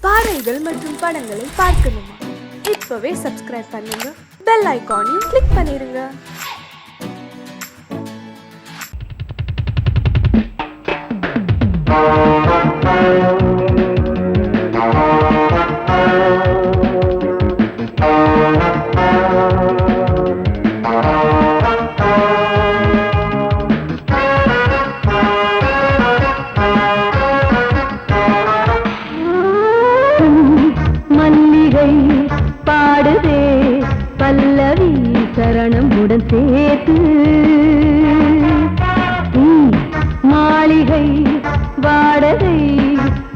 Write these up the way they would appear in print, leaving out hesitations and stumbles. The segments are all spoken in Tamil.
பாடல்கள் மற்றும் படங்களை பார்க்கணுமா? இப்பவே சப்ஸ்கிரைப் பண்ணுங்க, பெல் ஐகானையும் கிளிக் பண்ணிருங்க. பாடுதே பல்லவி சரணமுடன் சேர்த்து, மாளிகை வாடகை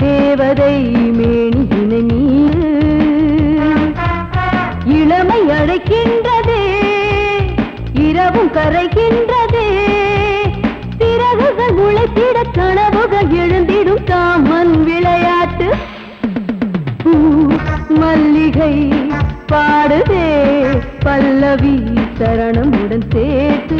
தேவதை மேனியினை நீரு, இளமை அழைக்கின்றதே இரவும் கரைகின்றதே, சிறகுகள் முளைத்திட கனவுகள் எழுந்திடும் காமன் விளையாட்டு. மல்லிகை பாடுதே பல்லவி சரணமுடன் சேர்த்து.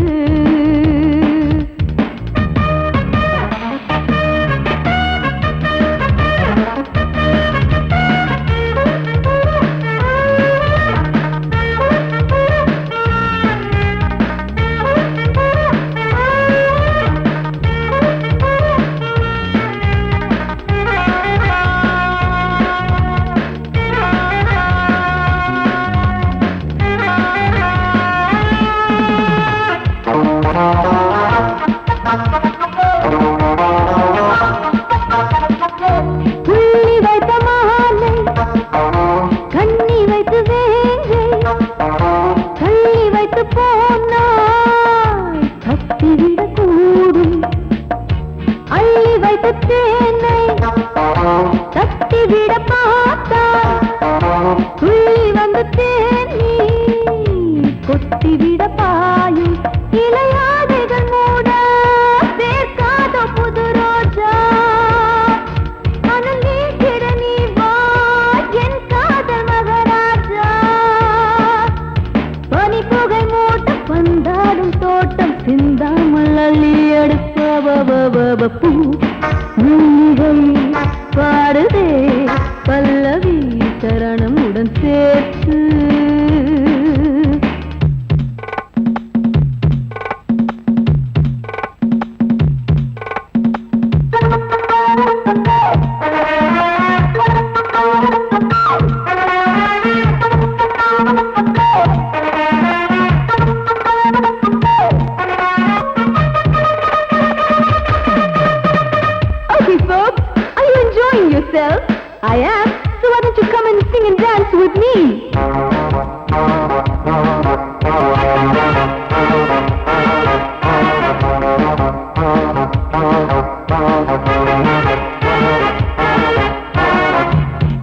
கொத்திவிட பாயும் இளையாதைகள் மூட சேர்க்காத புது ரோஜா, மனம் நீக்கிட நீ வா என் காதல் மகராஜா. பனி புகை மூட்ட பந்தாடும் தோட்டம் சிந்தாமல் அள்ளி அடுப்ப பூ. மல்லிகை பாடுதே பல்லவி சரணமுடன் சேர்த்து. I am, so why don't you come and sing and dance with me?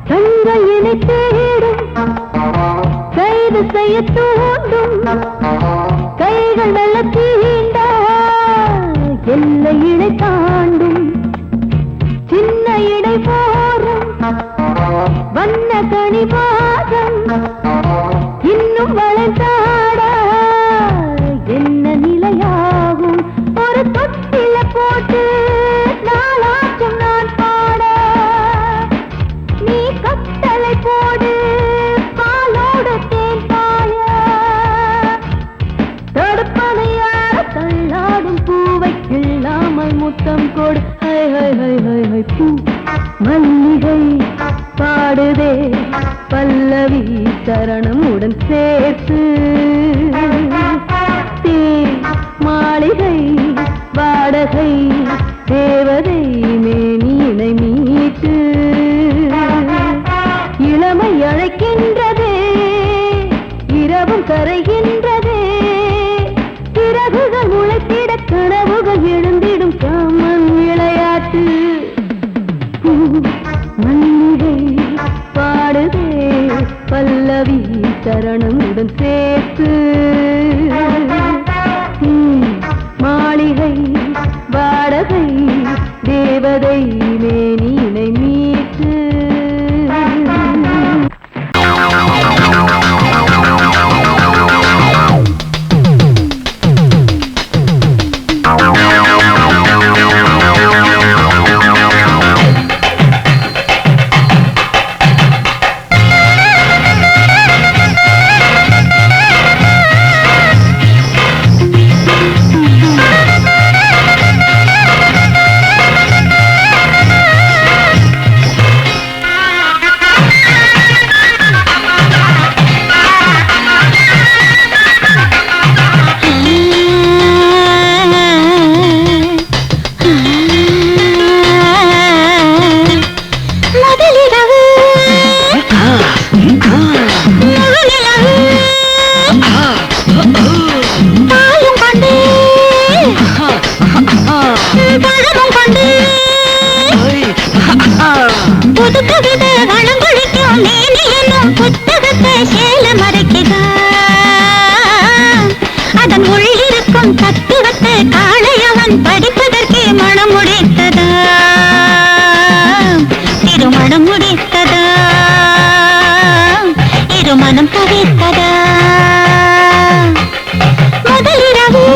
தங்கையினை தேடும் கைது செய்ய தூண்டும் கைகள் நல்ல தீண்ட எல்லை இடை தாண்டும் சின்ன இடை போரும் வண்ண கனிவாதம் இன்னும் வளைந்தாட என்ன நிலையாகும்? ஒரு தொட்டில போட்டு நாளாச்சும் நான் பாட, நீ கட்டளை போடு பாலோடு தேன் பாய, தடுப்பனையார தள்ளாடும் பூவை கிள்ளாமல் முத்தம் கொடு. பூ மல்லிகை பாடுதே பல்லவி சரணமுடன் சேர்த்து. மாளிகை வாடகை தேவதை மேனியினை மீட்டு, இளமை அழைக்கின்றதே இரவும் கரைகின்றதே, சிறகுகள் முளைத்திட கனவுகள் எழுந்திடும் காமன் விளையாட்டு. மல்லிகை பாடுதே பல்லவி சரணமுடன் சேர்த்து. மாளிகை வாடகை தேவதை மேனியினை மீட்டு. புது கவிதை வளங்குழிக்கும் நீனி என்னும் புத்தகத்தை சேல மறைக்குதா அதன் உள்ளிருக்கும் தத்துவத்தை காளையவன் படிப்பதற்கே மனம் முடித்ததா திருமணம் முடித்ததா இருமனம் தவிர்த்ததா முதலிரவு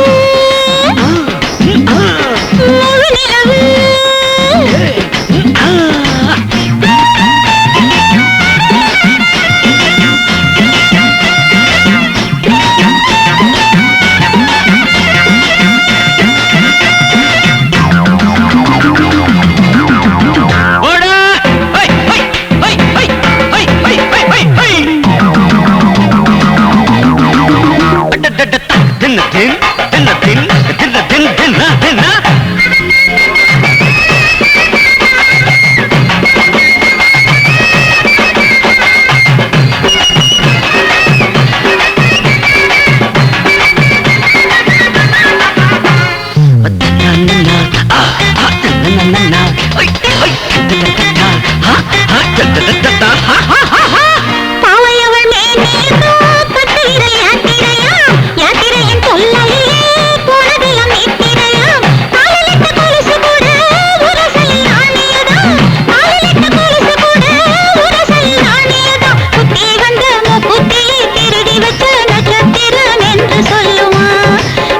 முழு நிலவு பாவையவள் மேனேதோ பத்து விரல் யாத்திரையாம் யாத்திரையின் தொல்லையிலே போனதெல்லாம் நித்திரையாம் காலிலிட்ட கொலுசு கூட உரசலில் ஆணியதாம் காலிலிட்ட கொலுசு கூட உரசலில் ஆணியதாம் புத்தி வந்த முப்புத்தியை திருடி வச்ச நட்சத்திரம் என்று சொல்லுமா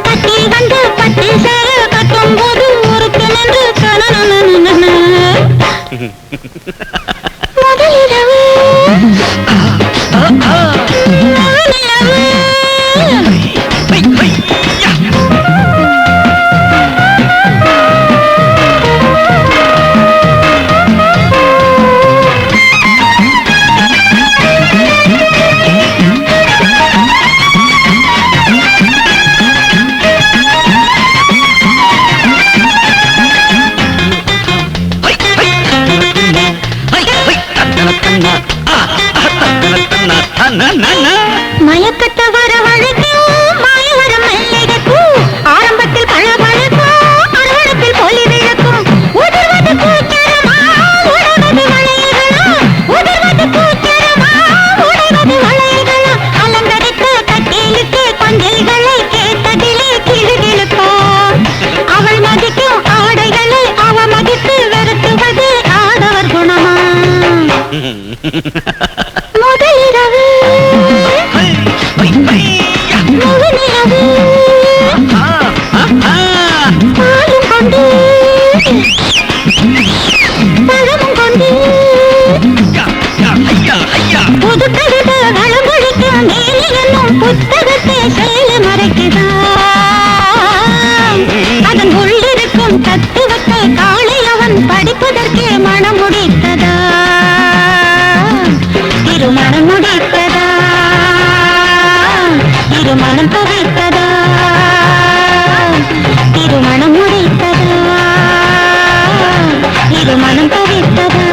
கட்டி வந்து பட்டு சேர கட்டும் போது உருக்கு நின்று கனனனனன முதலிரவு மயக்கத்த வரவழைக்கும் மாயவரம் மல்லிகைக்கும் ஆரம்பத்தில் பழபழக்கும் அறுவடத்தில் பொலி விளக்கும் உதிர்வது பூச்சரமா உடைவது வளையல்களா உதிர்வது பூச்சரமா உடைவது வளையல்களா அலங்கரித்த கட்டிலுக்கு கொஞ்சல்களை கேட்டதிலே கிளுகிளுப்பா அவள் மதிக்கும் ஆடைகளை அவ மதித்து வெறுத்துவது ஆடவர் குணமா முதலிரவு முழு நிலவு பாலும் கொண்டு பழமும் கொண்டு புது கவிதை வளமொழிக்கும் நீலி என்னும் புத்தகத்தை சேல மறைக்குதா அதன் உள்ளிருக்கும் தத்துவத்தை காளையவன் படிப்பதற்கே மனம் முடித்ததா திருமணம் முடித்ததா இருமனம் தவிர்த்ததா திருமணம் முடித்ததா இருமனம் தவிர்த்ததா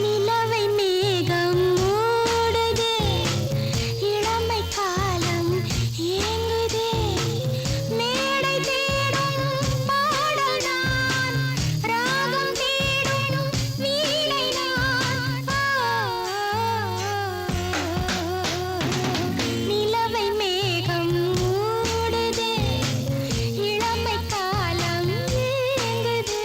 நிலவை மேகம் மூடுதே, இளமை காலம் ஏங்குதே, மேடை தேடும் பாடல் நான், ராகம் தேடும் வீணை நான். நிலவை மேகம் மூடுதே, இளமை காலம் ஏங்குதே.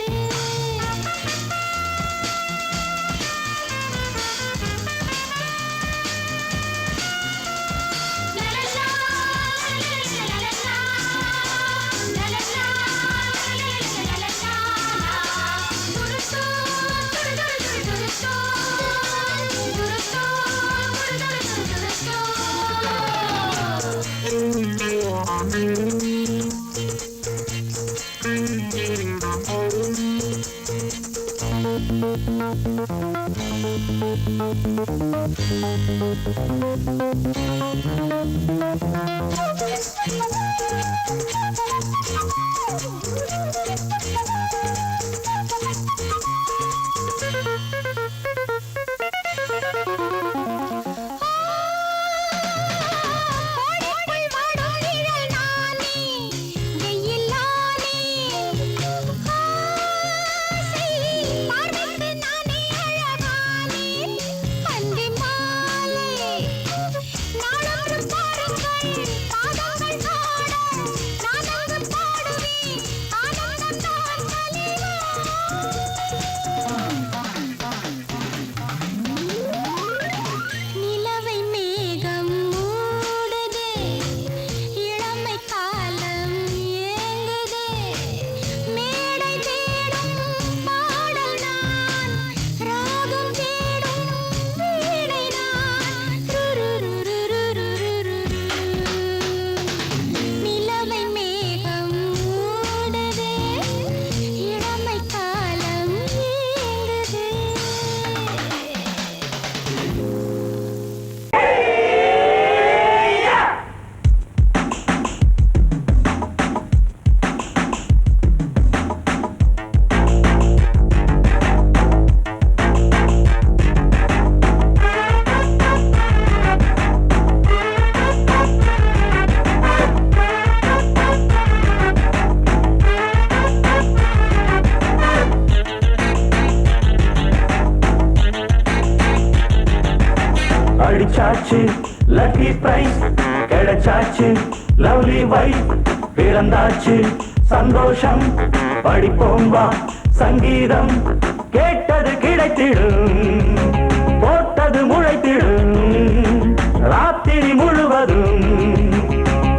நிலவை மேகம் மூடுதே, இளமை காலம் ஏங்குதே, மேடை தேடும் பாடல் நான், ராகம் தேடும் வீணை நான். நிலவை மேகம் மூடுதே, இளமை காலம் ஏங்குதே. அடிச்சாச்சு லக்கி பிரைஸ், கிடைச்சாச்சு லவ்லி வைஃப், பிறந்தாச்சு சந்தோஷம், படிப்போம் வா சங்கீதம், கேட்டது கிடைத்திடும், போட்டது முளைத்திடும், ராத்திரி முழுவதும்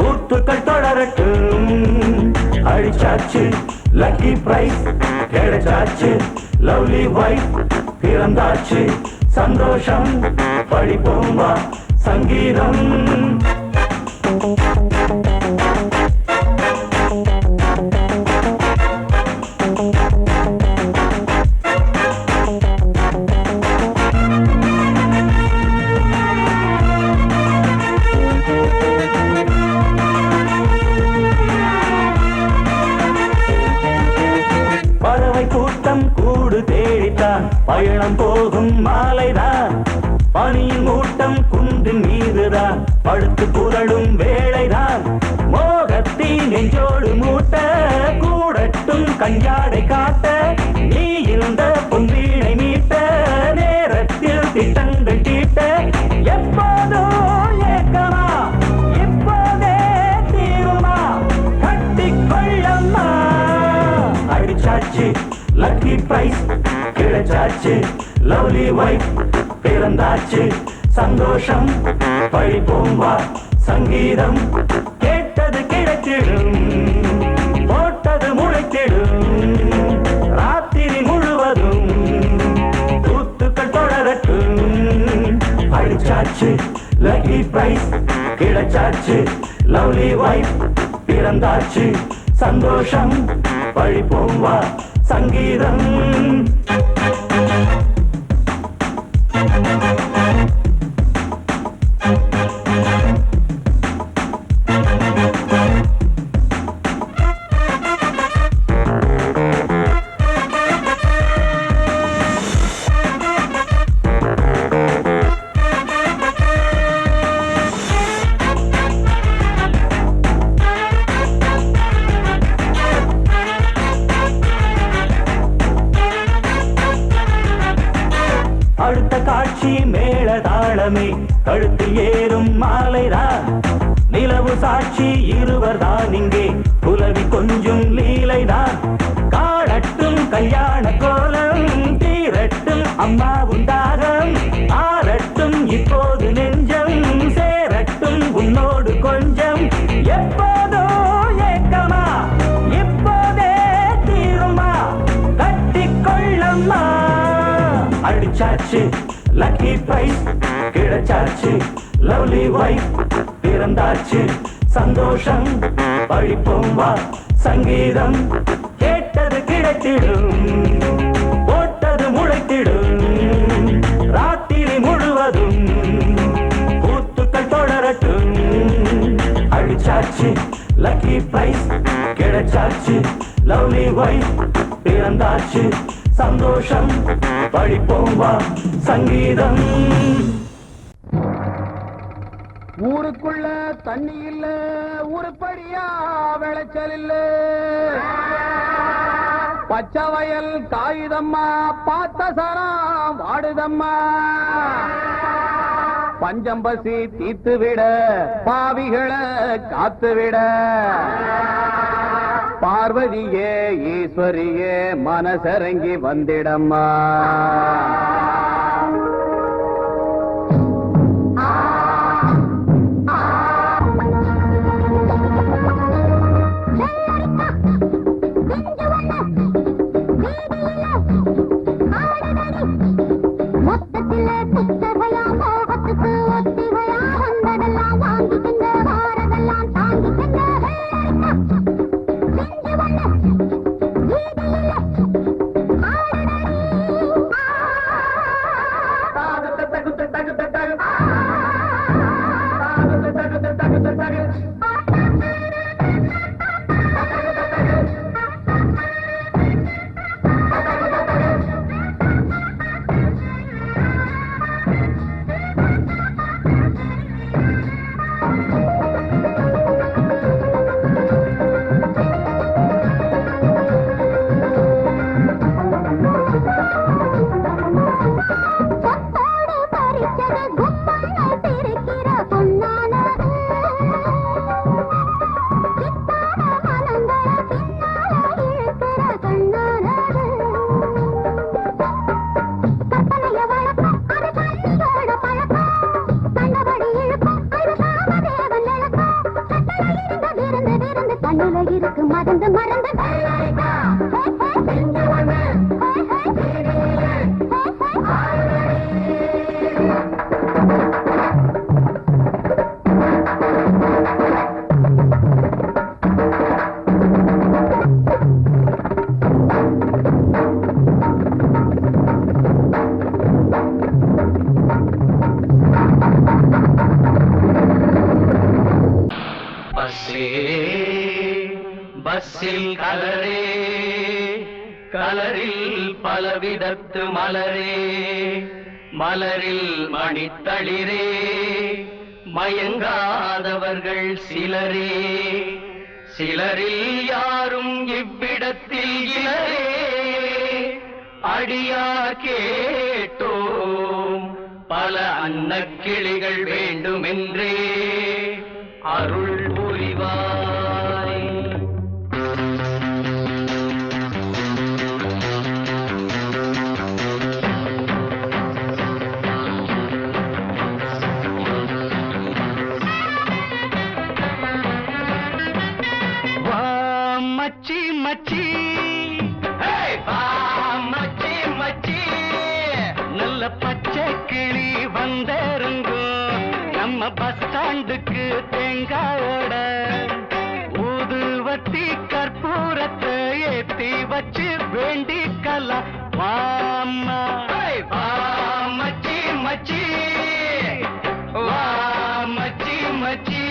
கூத்துக்கள் தொடரட்டும். அடிச்சாச்சு லக்கி பிரைஸ், கிடைச்சாச்சு லவ்லி வைஃப், பிறந்தாச்சு சந்தோஷம், படிப்போம் வா சங்கீதம். பறவை கூட்டம் கூடு தேடித்தான் பயணம் போகும் மாலைதான், பனியின் மூட்டம் குன்றின் மீதுதான் படுத்து புரளும் வேளைதான், மோகத்தி நெஞ்சோடு மூட்ட கூடட்டும் கஞ்சாடை காட்ட, நீ இருந்த பொன்வீணை மீட்ட நேரத்தில் திட்டங்கள் தீட்ட, எப்போதோ ஏக்கமா இப்போதே தீருமா கட்டிக்கொள்ளம்மா. அடிச்சாச்சு லக்கி பிரைஸ், கிடைச்சாச்சு லவ்லி வைஃப், பிறந்தாச்சு சந்தோஷம், படிப்போம் வா சங்கீதம், கேட்டது கிடைத்திடும், போட்டது முளைத்திடும், ராத்திரி முழுவதும் கூத்துக்கள் தொடரட்டும். அடிச்சாச்சு லக்கி பிரைஸ், கிடைச்சாச்சு லவ்லி வைஃப், பிறந்தாச்சு சந்தோஷம், படிப்போம் வா சங்கீதம். சாட்சி மேளதாளமே கழுத்தில் ஏறும் மாலைதான் நிலவு சாட்சி இருவர்தான் இங்கே புலவி கொஞ்சம் லீலைதான் காணட்டும் கல்யாண கோலம் தீரட்டும் அம்மா உண்டாகம் ஆரட்டும் இப்போது நெஞ்சம் சேரட்டும் உன்னோடு கொஞ்சம் எப்போதோ ஏக்கமா இப்போதே தீருமா கட்டிக்கொள்ளம்மா அடிச்சாச்சு லக்கி பிரைஸ் கிடைச்சாச்சு லவ்லி வைஃப் பிறந்தாச்சு சந்தோஷம் படிப்போம் வா சங்கீதம் கேட்டது கிடைத்திடும் போட்டது முளைத்திடும் ராத்திரி முழுவதும் கூத்துக்கள் தொடரட்டும் அடிச்சாச்சு லக்கி பிரைஸ் கிடைச்சாச்சு லவ்லி வைஃப் பிறந்தாச்சு சந்தோஷம் படிப்போம் வா சங்கீதம் ஊருக்குள்ள தண்ணி இல்ல ஊருப்படியா விளைச்சல் இல்ல பச்சை வயல் காயுதம்மா பார்த்த சரம் வாடுதம்மா பஞ்சம்பசி தீத்து விட பாவிகளை காத்து விட பார்வதியே ஈஸ்வரியே மனசரங்கி வந்திடம்மா பஸ்ஸில் கலரே கலரில் பலவிதத்து மலரே மலரில் மணித்தளிரே மயங்காதவர்கள் சிலரே சிலரில் யாரும் இவ்விடத்தில் இலரே அடியார் கேட்டோம் பல அன்னக்கிளிகள் வேண்டுமென்றே அருள் புரிவாய் வா மச்சி மச்சி மச்சி மச்சி நல்ல பச்சை கிளி வந்திருங்கோ நம்ம பஸ் ஸ்டாண்டுக்கு தேங்காயோட ஊதுவத்தி கற்பூரத்தை ஏத்தி வச்சு வேண்டிக்கலாம் வாம்மா வா மச்சி மச்சி வா மச்சி மச்சி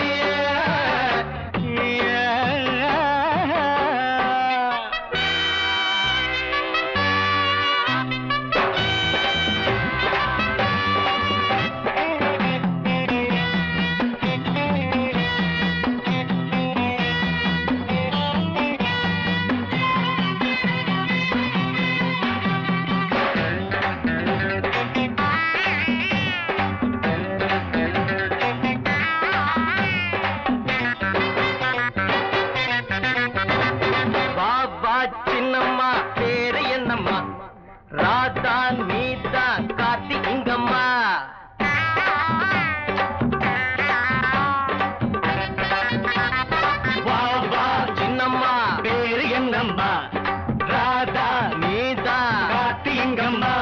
ராதா நீதான் காத்தீங்கம்மா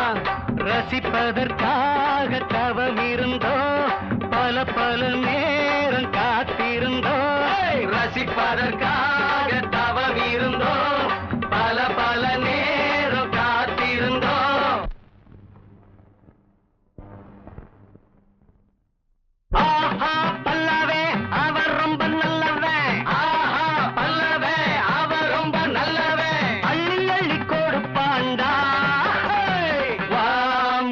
ரசிப்பதற்காக தவம் இருந்தோ பல பல நேரம் காத்திருந்தோ ரசிப்பதற்காக தவம் இருந்தோ பல பல நேரம் காத்திருந்தோ ஆஹா பல்லவே அவர் ரொம்ப நல்லவன் ஆஹா பல்லவே அவர் ரொம்ப நல்லவன் அள்ளி அள்ளி கொடுப்பாண்டா வா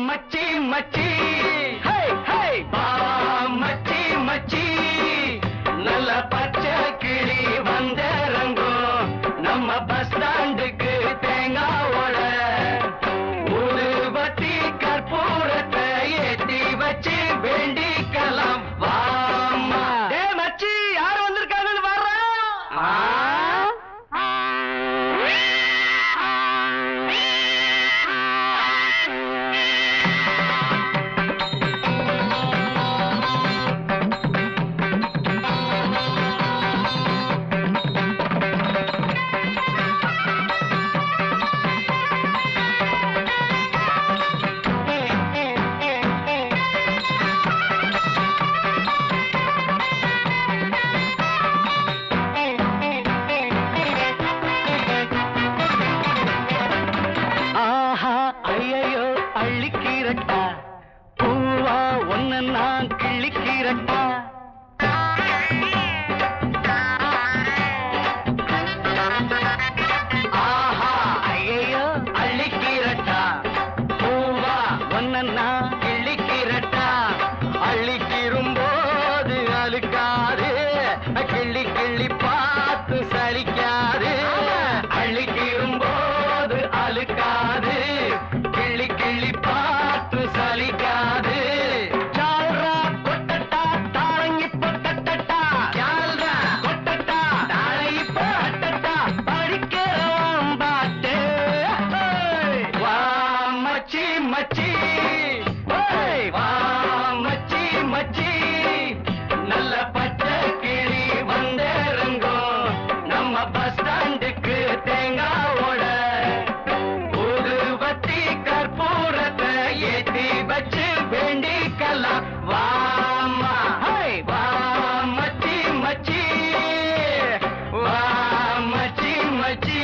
மச்சி மச்சி ஹே ஹே வா மச்சி மச்சி நல்ல பச்சை கிளி வந்தரங்கோ நம்ம பஸ் ஸ்டாண்டுக்கு தேங்காவோட ஊதுபத்தி கற்பூரத்தை ஏத்தி வச்சு வேண்டிக்கலாம் வாமா ஏ மச்சி யார் வந்திருக்காங்கன்னு வர்றா ஆஹா ஐயையோ அள்ளிக்கிறட்டா பூவா ஒன்ன நான் கிள்ளிக்கிறட்டா ஆஹா ஐயையோ அள்ளிக்கிறட்டா பூவா ஒன்ன நான் கிள்ளிக்கிறட்டா அள்ளிக்கிரும்போது அழுக்காது கிள்ளி கிள்ளி பார்த்து சலிக்காது அள்ளிக்கிரும்போது அழுக்காது கிள்ளி கிள்ளி பார்த்து சலிக்காது சால்ரா கொட்டட்டா தாளங்கி பொட்டட்டா சால்ரா கொட்டட்டா தாளங்கி பொட்டட்டா படிக்கிறோம் பாட்டு வா மச்சி மச்சி வா மச்சி மச்சி நல்ல பச்சை கிளி வந்தேருங்கோ நம்ம பஸ் ஸ்டாண்டுக்கு தேங்காவோட ஊதுபத்தி கற்பூரத்தை ஏத்தி வச்சு வேண்டிக்கலாம் வாமா வா மச்சி மச்சி வா மச்சி மச்சி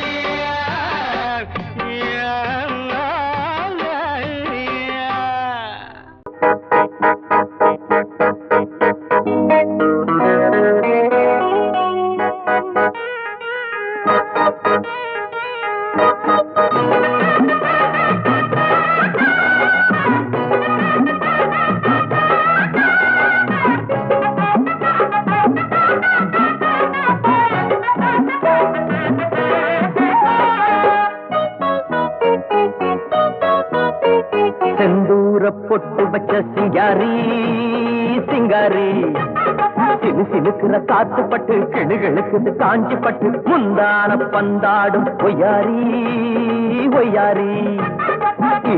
செந்தூர பொட்டு வச்ச சிங்காரி சிங்காரி சிலு சிலுக்குற காத்து பட்டு கிளுகிழுக்குது காஞ்சி பட்டு முந்தான பந்தாடும் ஒய்யாரி ஒய்யாரி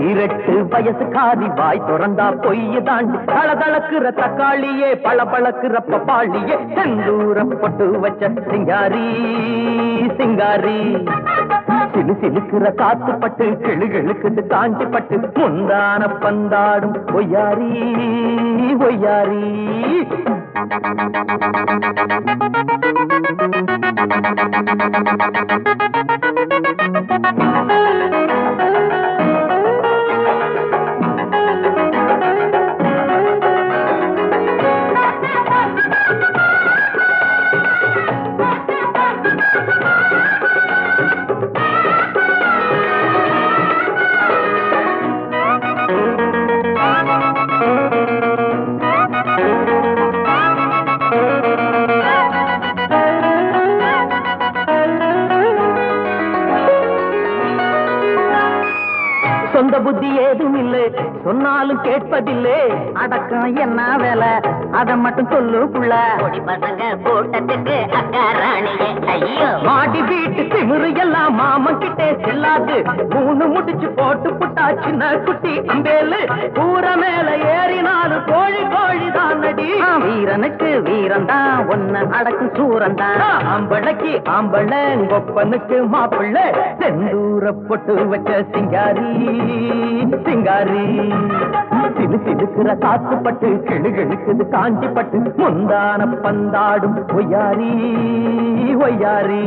ஈரட்டு வயசு காதி வாய் திறந்தா பொய்ய தாண்டி தளதளக்குற தக்காளியே பளபளக்குற பப்பாளியே செந்தூர பொட்டு வச்ச சிங்காரி சிங்காரி சிலு சிலுக்குற காத்து பட்டு கிளுகிழுக்குது காஞ்சி பட்டு முந்தான பந்தாடும் ஒய்யாரி ஒய்யாரி சொந்த புத்தி ஏதும் இல்லை சொன்னாலும் கேட்பதில்லை அடக்கம் என்ன வேலை அத மட்டும் சொல்லுக்குள்ள பசங்க கூட்டத்துக்கு அக்கா ராணியே ஐயோ மாடி வீட்டு திமிரு எல்லாம் மாமன் கிட்டே செல்லாது மூணு முடிச்சு போட்டு புட்டா சின்ன குட்டி அம்பேலு கூற மேல ஏறினாலும் கோழி கோழி தான் நடி வீரனுக்கு வீரன்தான் ஒன்ன அடக்கும் சூரன்தான் ஆம்பளைக்கு ஆம்பளை கொப்பனுக்கு மாப்பிள்ளை செந்தூர செந்தூர பொட்டு வச்ச சிங்காரி சிங்காரி சிலு சிலுக்குற காத்து பட்டு கிளுகிழுக்குது காஞ்சி பட்டு முந்தான பந்தாடும் ஒய்யாரி ஒய்யாரி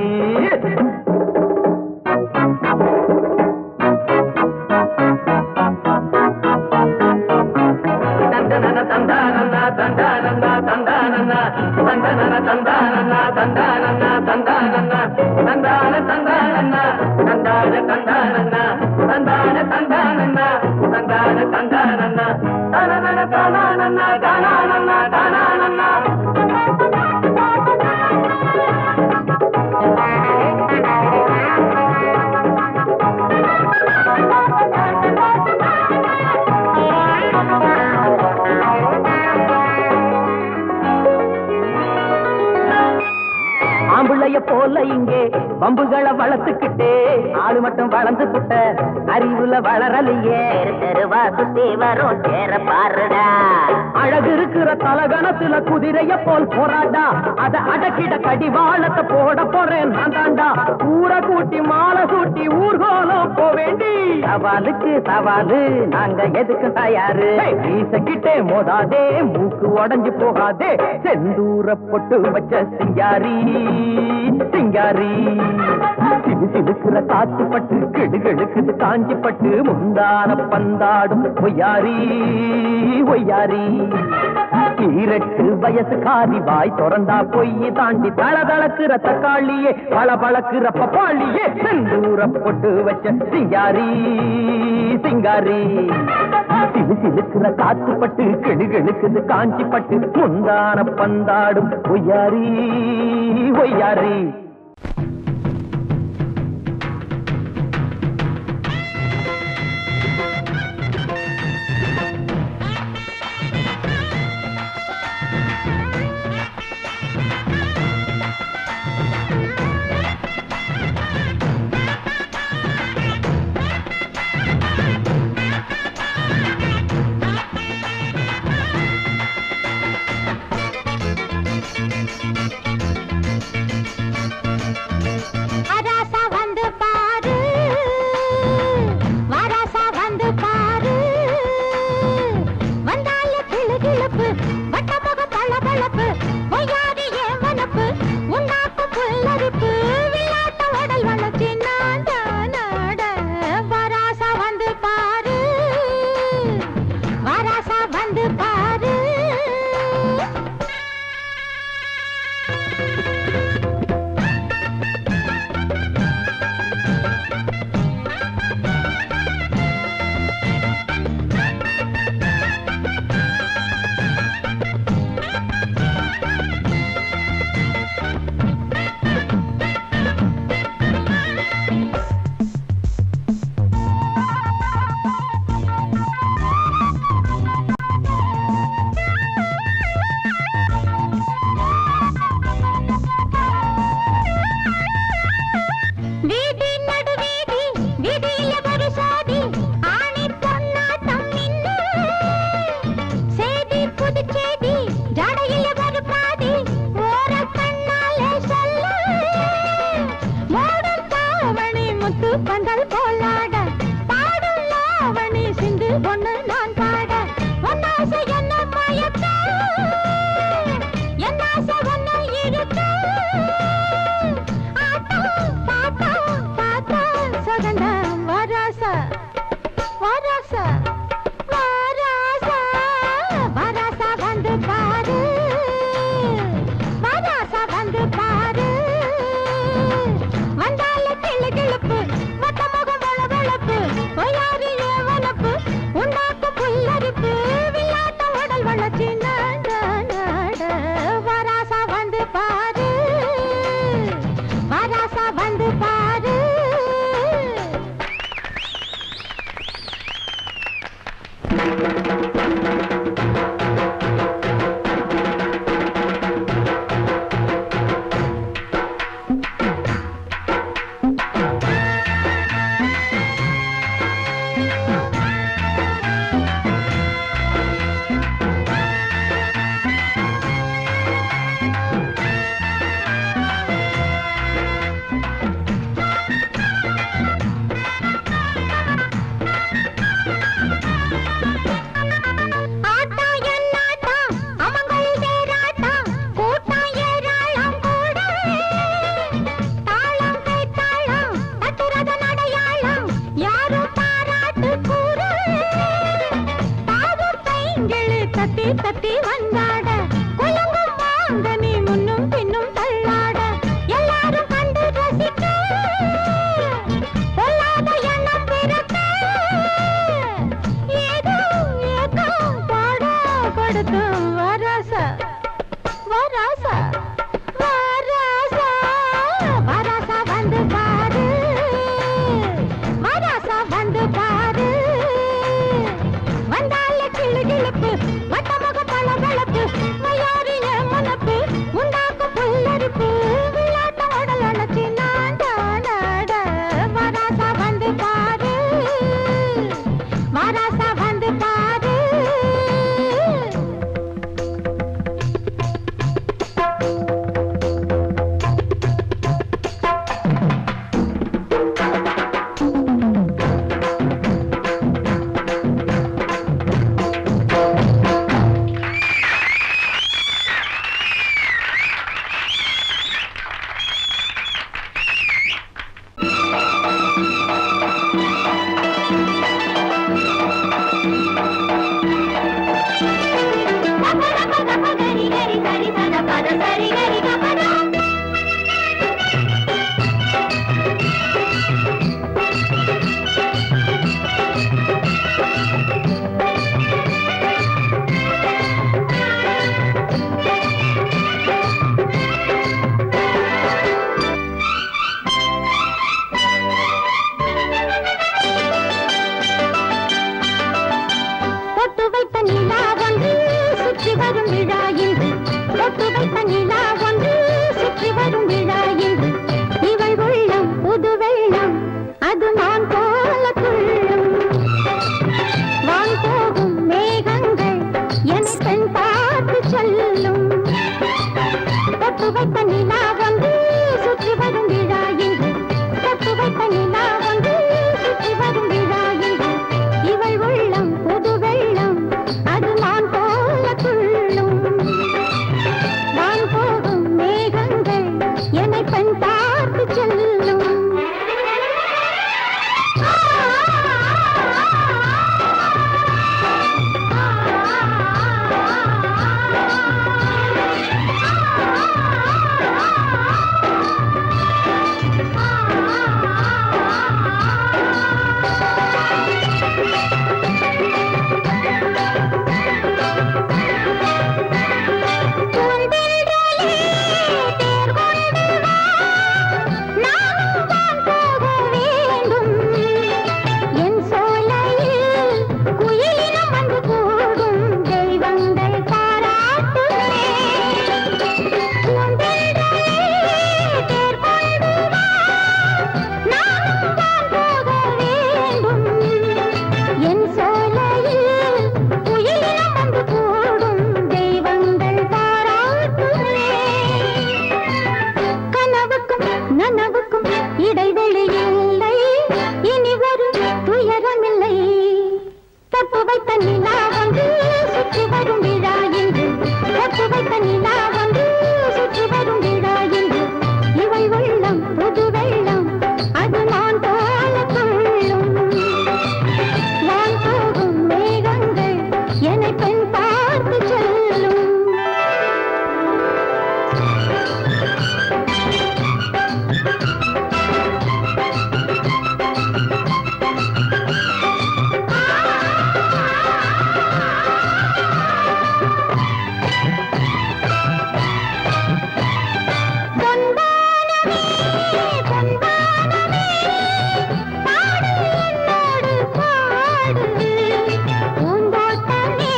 தந்தன தந்தானன்னா தந்தானன்னா தந்தானன்னா தந்தன தந்தானன்னா தந்தானன்னா தந்தானன்னா தந்தான தந்தானன்னா தந்தான தந்தானன்னா தந்தான தந்தானன்னா தந்தான தந்தானன்னா தனனன தானனன்னா தானனன்னா தானனன்னா ஆம்புளைய போல இங்கே பம்புகளை வளர்த்துக்கிட்டே ஆளு மட்டும் வளர்ந்து புட்ட அறிவுல வளரலையே தெருவா சுத்தி வரும் சேர பாருடா அழகு இருக்கிற தலகணத்துல குதிரைய போல் போராடா அத அடக்கிட கடிவாளத்தை போட போறேன் நான் தாண்டா ஊரை கூட்டி மாலை சூட்டி ஊர்கோலம் போவேண்டி சவாலுக்கு சவாலு நாங்க எதுக்கு தயாரு வீசக்கிட்டே மோதாதே மூக்கு உடஞ்சு போகாதே செந்தூர பொட்டு வச்ச சிங்காரி சிங்காரி சிலு சிலுக்குற காத்து பட்டு கெடுகெடுக்குது காஞ்சி பட்டு முந்தான பந்தாடும் ஒய்யாரி ஒய்யாரி ஈரட்டு வயசுக்காரி வாய் திறந்தா பொய்யை தாண்டி தளதளக்குற தக்காளியே பளபளக்குற பப்பாளியே செந்தூர பொட்டு வச்ச சிங்காரி சிங்காரி சிலு சிலுக்குற காத்து பட்டு கெடுகெடுக்குது காஞ்சி பட்டு முந்தான பந்தாடும் ஒய்யாரி ஒய்யாரி வைத்த நிலா வந்து சுற்றி வரும் விழா என்று பொட்டு வைத்த நிலா வந்து சுற்றி வரும் விழா என்று இவள் உள்ளம் புது வெள்ளம் அது நான் போல கொள்ளும் வான் போகும் மேகங்கள் என்னை பெண் பார்த்து சொல்லும் பொன்வானமே பொன்வானமே பாடு என்னோடு பாடு பூந்தோட்டமே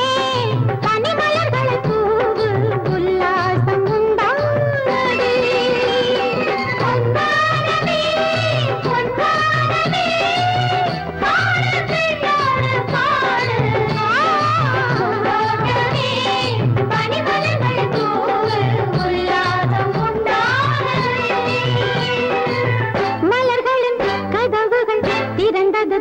பனிமலர்கள் தூவு உல்லாசம் உண்டானது பொன்வானமே பொன்வானமே பாடு என்னோடு பாடு பூந்தோட்டமே பனிமலர்கள் தூவு உல்லாசம் உண்டானது மலர்களின் கதவுகள் திறந்தது